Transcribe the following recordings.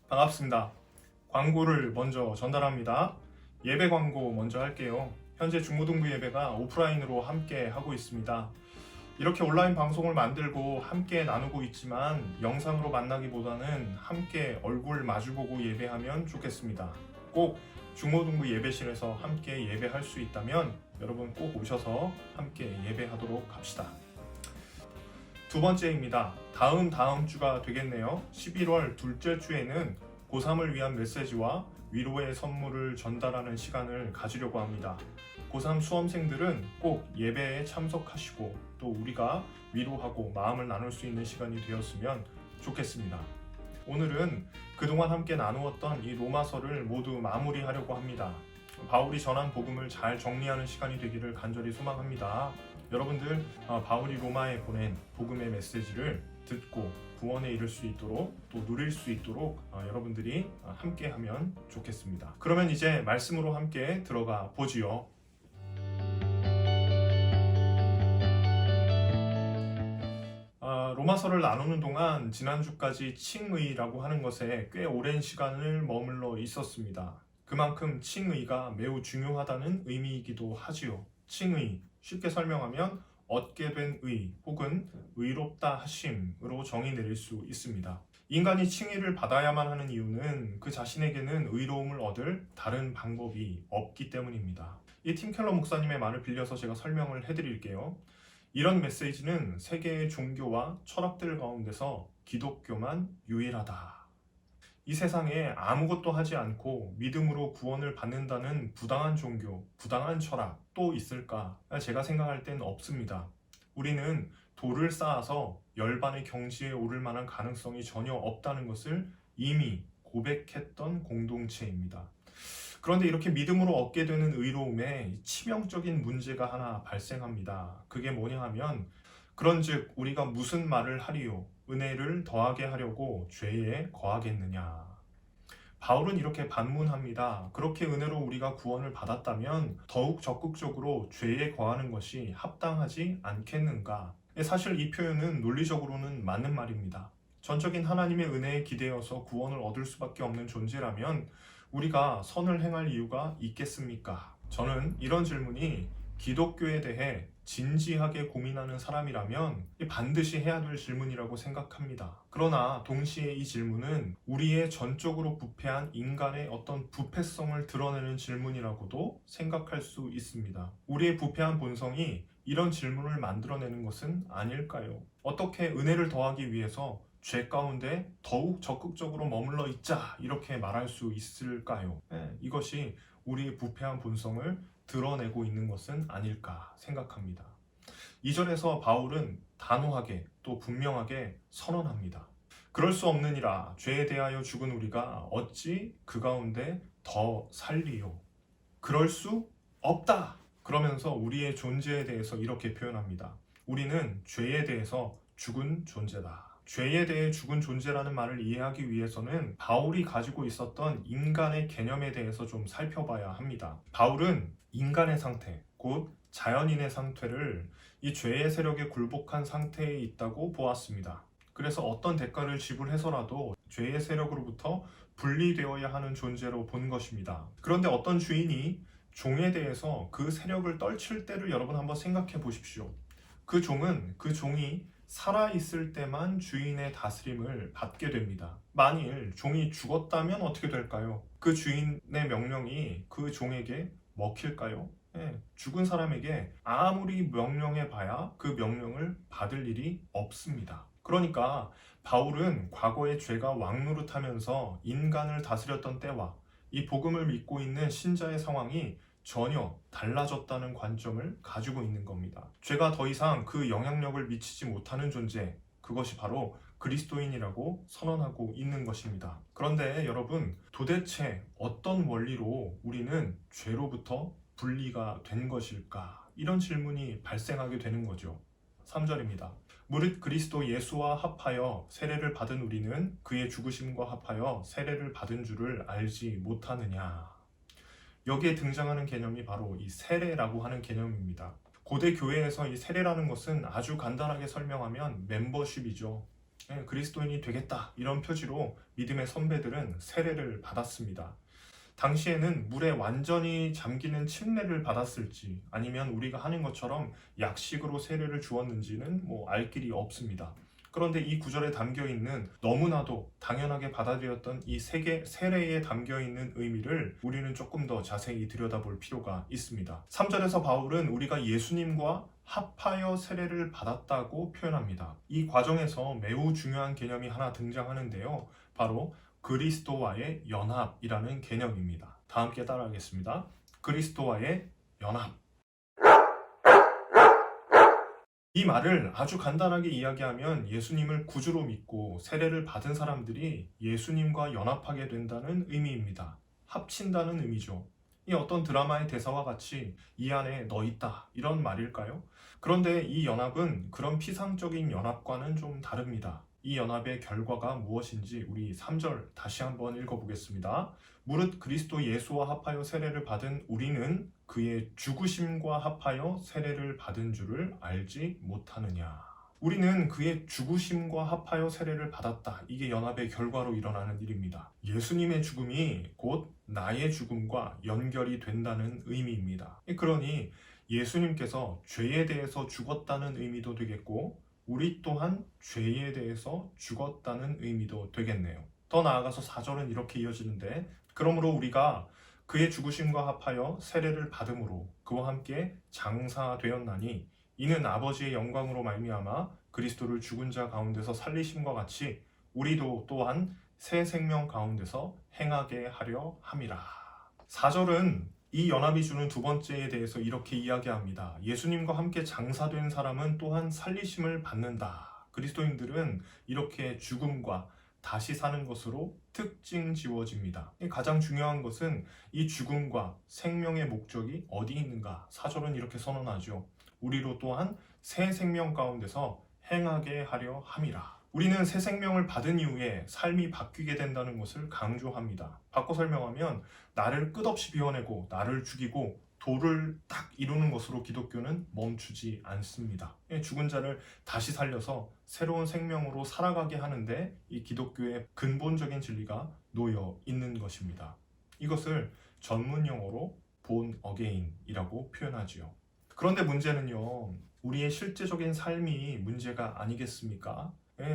반갑습니다. 광고를 먼저 전달합니다. 예배 광고 먼저 할게요. 현재 중고등부 예배가 오프라인으로 함께 하고 있습니다. 이렇게 온라인 방송을 만들고 함께 나누고 있지만 영상으로 만나기보다는 함께 얼굴 마주보고 예배하면 좋겠습니다. 꼭 중고등부 예배실에서 함께 예배할 수 있다면 여러분 꼭 오셔서 함께 예배하도록 합시다. 두 번째입니다. 다음 주가 되겠네요. 11월 둘째 주에는 고3을 위한 메시지와 위로의 선물을 전달하는 시간을 가지려고 합니다. 고3 수험생들은 꼭 예배에 참석하시고 또 우리가 위로하고 마음을 나눌 수 있는 시간이 되었으면 좋겠습니다. 오늘은 그동안 함께 나누었던 이 로마서를 모두 마무리하려고 합니다. 바울이 전한 복음을 잘 정리하는 시간이 되기를 간절히 소망합니다. 여러분들 바울이 로마에 보낸 복음의 메시지를 듣고 구원에 이를 수 있도록 또 누릴 수 있도록 여러분들이 함께 하면 좋겠습니다. 그러면 이제 말씀으로 함께 들어가 보지요. 로마서를 나누는 동안 지난주까지 칭의라고 하는 것에 꽤 오랜 시간을 머물러 있었습니다. 그만큼 칭의가 매우 중요하다는 의미이기도 하지요. 칭의, 쉽게 설명하면 얻게 된 의 혹은 의롭다 하심으로 정의 내릴 수 있습니다. 인간이 칭의를 받아야만 하는 이유는 그 자신에게는 의로움을 얻을 다른 방법이 없기 때문입니다. 이 팀 켈러 목사님의 말을 빌려서 제가 설명을 해드릴게요. 이런 메시지는 세계의 종교와 철학들 가운데서 기독교만 유일하다. 이 세상에 아무것도 하지 않고 믿음으로 구원을 받는다는 부당한 종교, 부당한 철학 또 있을까? 제가 생각할 땐 없습니다. 우리는 돌을 쌓아서 열반의 경지에 오를 만한 가능성이 전혀 없다는 것을 이미 고백했던 공동체입니다. 그런데 이렇게 믿음으로 얻게 되는 의로움에 치명적인 문제가 하나 발생합니다. 그게 뭐냐 하면 그런즉 우리가 무슨 말을 하리요? 은혜를 더하게 하려고 죄에 거하겠느냐? 바울은 이렇게 반문합니다. 그렇게 은혜로 우리가 구원을 받았다면 더욱 적극적으로 죄에 거하는 것이 합당하지 않겠는가? 사실 이 표현은 논리적으로는 맞는 말입니다. 전적인 하나님의 은혜에 기대어서 구원을 얻을 수밖에 없는 존재라면 우리가 선을 행할 이유가 있겠습니까? 저는 이런 질문이 기독교에 대해 진지하게 고민하는 사람이라면 반드시 해야 될 질문이라고 생각합니다. 그러나 동시에 이 질문은 우리의 전적으로 부패한 인간의 어떤 부패성을 드러내는 질문이라고도 생각할 수 있습니다. 우리의 부패한 본성이 이런 질문을 만들어내는 것은 아닐까요? 어떻게 은혜를 더하기 위해서 죄 가운데 더욱 적극적으로 머물러 있자 이렇게 말할 수 있을까요? 이것이 우리의 부패한 본성을 드러내고 있는 것은 아닐까 생각합니다. 2절에서 바울은 단호하게 또 분명하게 선언합니다. 그럴 수 없느니라 죄에 대하여 죽은 우리가 어찌 그 가운데 더 살리요. 그럴 수 없다. 그러면서 우리의 존재에 대해서 이렇게 표현합니다. 우리는 죄에 대해서 죽은 존재다. 죄에 대해 죽은 존재라는 말을 이해하기 위해서는 바울이 가지고 있었던 인간의 개념에 대해서 좀 살펴봐야 합니다. 바울은 인간의 상태, 곧 자연인의 상태를 이 죄의 세력에 굴복한 상태에 있다고 보았습니다. 그래서 어떤 대가를 지불해서라도 죄의 세력으로부터 분리되어야 하는 존재로 본 것입니다. 그런데 어떤 주인이 종에 대해서 그 세력을 떨칠 때를 여러분 한번 생각해 보십시오. 그 종이 살아있을 때만 주인의 다스림을 받게 됩니다. 만일 종이 죽었다면 어떻게 될까요? 그 주인의 명령이 그 종에게 먹힐까요? 죽은 사람에게 아무리 명령해봐야 그 명령을 받을 일이 없습니다. 그러니까 바울은 과거의 죄가 왕노릇하면서 인간을 다스렸던 때와 이 복음을 믿고 있는 신자의 상황이 전혀 달라졌다는 관점을 가지고 있는 겁니다. 죄가 더 이상 그 영향력을 미치지 못하는 존재, 그것이 바로 그리스도인이라고 선언하고 있는 것입니다. 그런데 여러분, 도대체 어떤 원리로 우리는 죄로부터 분리가 된 것일까? 이런 질문이 발생하게 되는 거죠. 3절입니다. 무릇 그리스도 예수와 합하여 세례를 받은 우리는 그의 죽으심과 합하여 세례를 받은 줄을 알지 못하느냐? 여기에 등장하는 개념이 바로 이 세례라고 하는 개념입니다. 고대 교회에서 이 세례라는 것은 아주 간단하게 설명하면 멤버십이죠. 그리스도인이 되겠다 이런 표지로 믿음의 선배들은 세례를 받았습니다. 당시에는 물에 완전히 잠기는 침례를 받았을지 아니면 우리가 하는 것처럼 약식으로 세례를 주었는지는 알 길이 없습니다. 그런데 이 구절에 담겨 있는 너무나도 당연하게 받아들였던 이 세례에 담겨 있는 의미를 우리는 조금 더 자세히 들여다볼 필요가 있습니다. 3절에서 바울은 우리가 예수님과 합하여 세례를 받았다고 표현합니다. 이 과정에서 매우 중요한 개념이 하나 등장하는데요. 바로 그리스도와의 연합이라는 개념입니다. 다 함께 따라하겠습니다. 그리스도와의 연합. 이 말을 아주 간단하게 이야기하면 예수님을 구주로 믿고 세례를 받은 사람들이 예수님과 연합하게 된다는 의미입니다. 합친다는 의미죠. 이 어떤 드라마의 대사와 같이 이 안에 너 있다 이런 말일까요? 그런데 이 연합은 그런 피상적인 연합과는 좀 다릅니다. 이 연합의 결과가 무엇인지 우리 3절 다시 한번 읽어보겠습니다. 무릇 그리스도 예수와 합하여 세례를 받은 우리는 그의 죽으심과 합하여 세례를 받은 줄을 알지 못하느냐. 우리는 그의 죽으심과 합하여 세례를 받았다. 이게 연합의 결과로 일어나는 일입니다. 예수님의 죽음이 곧 나의 죽음과 연결이 된다는 의미입니다. 그러니 예수님께서 죄에 대해서 죽었다는 의미도 되겠고 우리 또한 죄에 대해서 죽었다는 의미도 되겠네요. 더 나아가서 4절은 이렇게 이어지는데 그러므로 우리가 그의 죽으심과 합하여 세례를 받음으로 그와 함께 장사되었나니 이는 아버지의 영광으로 말미암아 그리스도를 죽은 자 가운데서 살리심과 같이 우리도 또한 새 생명 가운데서 행하게 하려 함이라. 4절은 이 연합이 주는 두 번째에 대해서 이렇게 이야기합니다. 예수님과 함께 장사된 사람은 또한 살리심을 받는다. 그리스도인들은 이렇게 죽음과 다시 사는 것으로 특징 지워집니다. 가장 중요한 것은 이 죽음과 생명의 목적이 어디 있는가? 4절은 이렇게 선언하죠. 우리로 또한 새 생명 가운데서 행하게 하려 함이라. 우리는 새 생명을 받은 이후에 삶이 바뀌게 된다는 것을 강조합니다. 바꿔 설명하면 나를 끝없이 비워내고 나를 죽이고 도를 딱 이루는 것으로 기독교는 멈추지 않습니다. 죽은 자를 다시 살려서 새로운 생명으로 살아가게 하는데 이 기독교의 근본적인 진리가 놓여 있는 것입니다. 이것을 전문 용어로 born again이라고 표현하지요. 그런데 문제는요, 우리의 실제적인 삶이 문제가 아니겠습니까?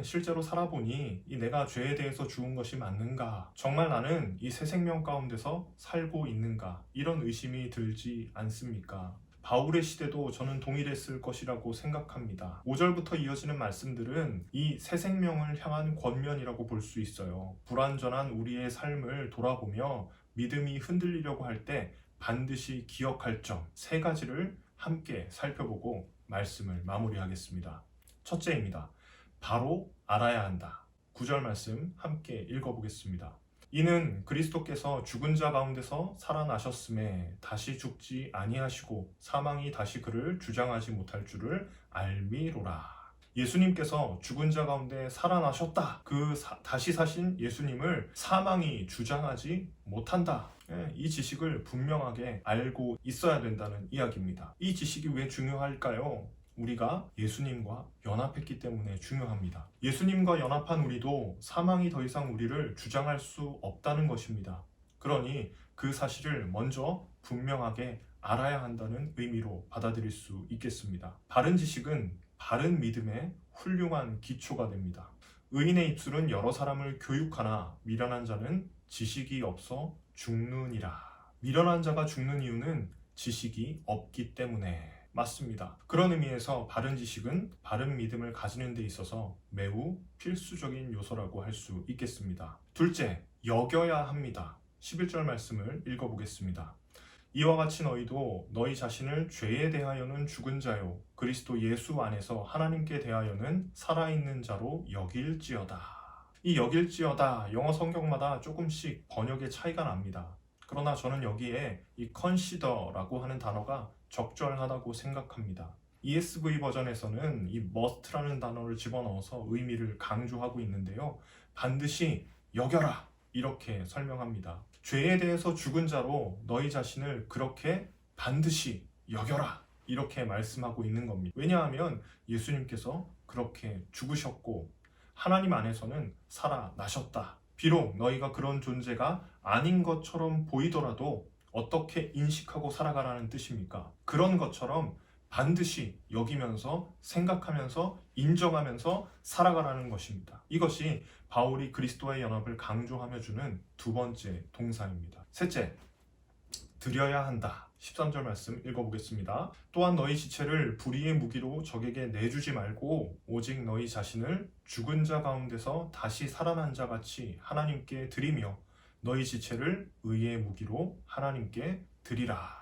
실제로 살아보니 내가 죄에 대해서 죽은 것이 맞는가? 정말 나는 이 새 생명 가운데서 살고 있는가? 이런 의심이 들지 않습니까? 바울의 시대도 저는 동일했을 것이라고 생각합니다. 5절부터 이어지는 말씀들은 이 새 생명을 향한 권면이라고 볼 수 있어요. 불완전한 우리의 삶을 돌아보며 믿음이 흔들리려고 할 때 반드시 기억할 점 3가지를 함께 살펴보고 말씀을 마무리하겠습니다. 첫째입니다. 바로 알아야 한다. 9절 말씀 함께 읽어보겠습니다. 이는 그리스도께서 죽은 자 가운데서 살아나셨음에 다시 죽지 아니하시고 사망이 다시 그를 주장하지 못할 줄을 알미로라. 예수님께서 죽은 자 가운데 살아나셨다. 다시 사신 예수님을 사망이 주장하지 못한다. 이 지식을 분명하게 알고 있어야 된다는 이야기입니다. 이 지식이 왜 중요할까요? 우리가 예수님과 연합했기 때문에 중요합니다. 예수님과 연합한 우리도 사망이 더 이상 우리를 주장할 수 없다는 것입니다. 그러니 그 사실을 먼저 분명하게 알아야 한다는 의미로 받아들일 수 있겠습니다. 바른 지식은 바른 믿음의 훌륭한 기초가 됩니다. 의인의 입술은 여러 사람을 교육하나 미련한 자는 지식이 없어 죽느니라. 미련한 자가 죽는 이유는 지식이 없기 때문에 맞습니다. 그런 의미에서 바른 지식은 바른 믿음을 가지는 데 있어서 매우 필수적인 요소라고 할 수 있겠습니다. 둘째, 여겨야 합니다. 11절 말씀을 읽어보겠습니다. 이와 같이 너희도 너희 자신을 죄에 대하여는 죽은 자요 그리스도 예수 안에서 하나님께 대하여는 살아있는 자로 여길지어다. 이 여길지어다 영어 성경마다 조금씩 번역의 차이가 납니다. 그러나 저는 여기에 이 consider라고 하는 단어가 적절하다고 생각합니다. ESV 버전에서는 이 must라는 단어를 집어넣어서 의미를 강조하고 있는데요. 반드시 여겨라 이렇게 설명합니다. 죄에 대해서 죽은 자로 너희 자신을 그렇게 반드시 여겨라 이렇게 말씀하고 있는 겁니다. 왜냐하면 예수님께서 그렇게 죽으셨고 하나님 안에서는 살아나셨다. 비록 너희가 그런 존재가 아닌 것처럼 보이더라도 어떻게 인식하고 살아가라는 뜻입니까? 그런 것처럼 반드시 여기면서 생각하면서 인정하면서 살아가라는 것입니다. 이것이 바울이 그리스도와의 연합을 강조하며 주는 두 번째 동사입니다. 셋째, 드려야 한다. 13절 말씀 읽어보겠습니다. 또한 너희 지체를 불의의 무기로 적에게 내주지 말고 오직 너희 자신을 죽은 자 가운데서 다시 살아난 자 같이 하나님께 드리며 너희 지체를 의의 무기로 하나님께 드리라.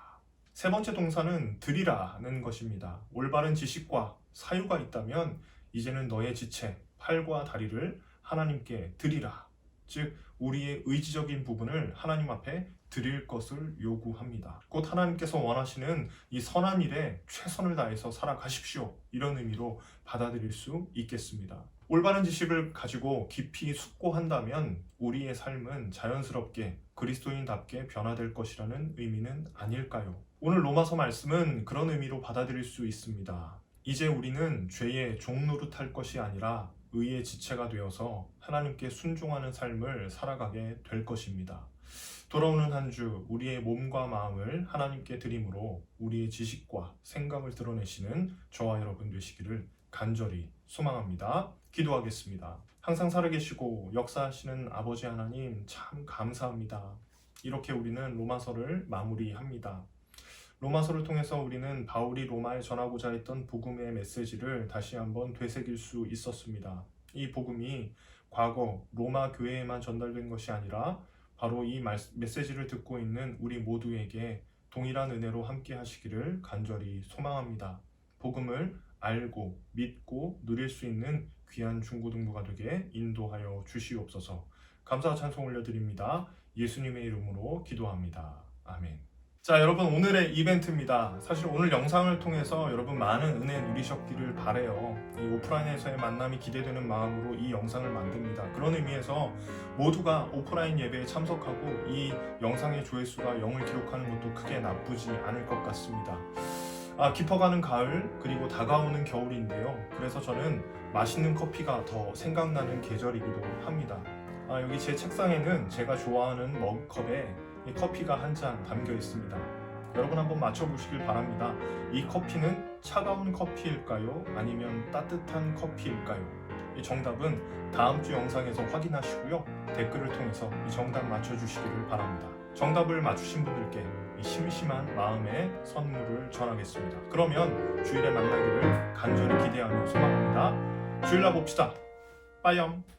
세 번째 동사는 드리라는 것입니다. 올바른 지식과 사유가 있다면 이제는 너의 지체, 팔과 다리를 하나님께 드리라. 즉 우리의 의지적인 부분을 하나님 앞에 드릴 것을 요구합니다. 곧 하나님께서 원하시는 이 선한 일에 최선을 다해서 살아가십시오. 이런 의미로 받아들일 수 있겠습니다. 올바른 지식을 가지고 깊이 숙고한다면 우리의 삶은 자연스럽게 그리스도인답게 변화될 것이라는 의미는 아닐까요? 오늘 로마서 말씀은 그런 의미로 받아들일 수 있습니다. 이제 우리는 죄의 종노릇할 것이 아니라 의의 지체가 되어서 하나님께 순종하는 삶을 살아가게 될 것입니다. 돌아오는 한 주 우리의 몸과 마음을 하나님께 드림으로 우리의 지식과 생각을 드러내시는 저와 여러분 되시기를 간절히 소망합니다. 기도하겠습니다. 항상 살아계시고 역사하시는 아버지 하나님 참 감사합니다. 이렇게 우리는 로마서를 마무리합니다. 로마서를 통해서 우리는 바울이 로마에 전하고자 했던 복음의 메시지를 다시 한번 되새길 수 있었습니다. 이 복음이 과거 로마 교회에만 전달된 것이 아니라 바로 이 메시지를 듣고 있는 우리 모두에게 동일한 은혜로 함께 하시기를 간절히 소망합니다. 복음을 알고 믿고 누릴 수 있는 귀한 중고등부가 되게 인도하여 주시옵소서. 감사와 찬송 올려드립니다. 예수님의 이름으로 기도합니다. 아멘. 자, 여러분 오늘의 이벤트입니다. 사실 오늘 영상을 통해서 여러분 많은 은혜 누리셨기를 바라요. 이 오프라인에서의 만남이 기대되는 마음으로 이 영상을 만듭니다. 그런 의미에서 모두가 오프라인 예배에 참석하고 이 영상의 조회수가 0을 기록하는 것도 크게 나쁘지 않을 것 같습니다. 깊어가는 가을 그리고 다가오는 겨울인데요. 그래서 저는 맛있는 커피가 더 생각나는 계절이기도 합니다. 여기 제 책상에는 제가 좋아하는 머그컵에 이 커피가 한 잔 담겨 있습니다. 여러분 한번 맞춰보시길 바랍니다. 이 커피는 차가운 커피일까요? 아니면 따뜻한 커피일까요? 이 정답은 다음 주 영상에서 확인하시고요. 댓글을 통해서 이 정답 맞춰주시기를 바랍니다. 정답을 맞추신 분들께 이 심심한 마음의 선물을 전하겠습니다. 그러면 주일에 만나기를 간절히 기대하며 소망합니다. 주일날 봅시다. 빠이염.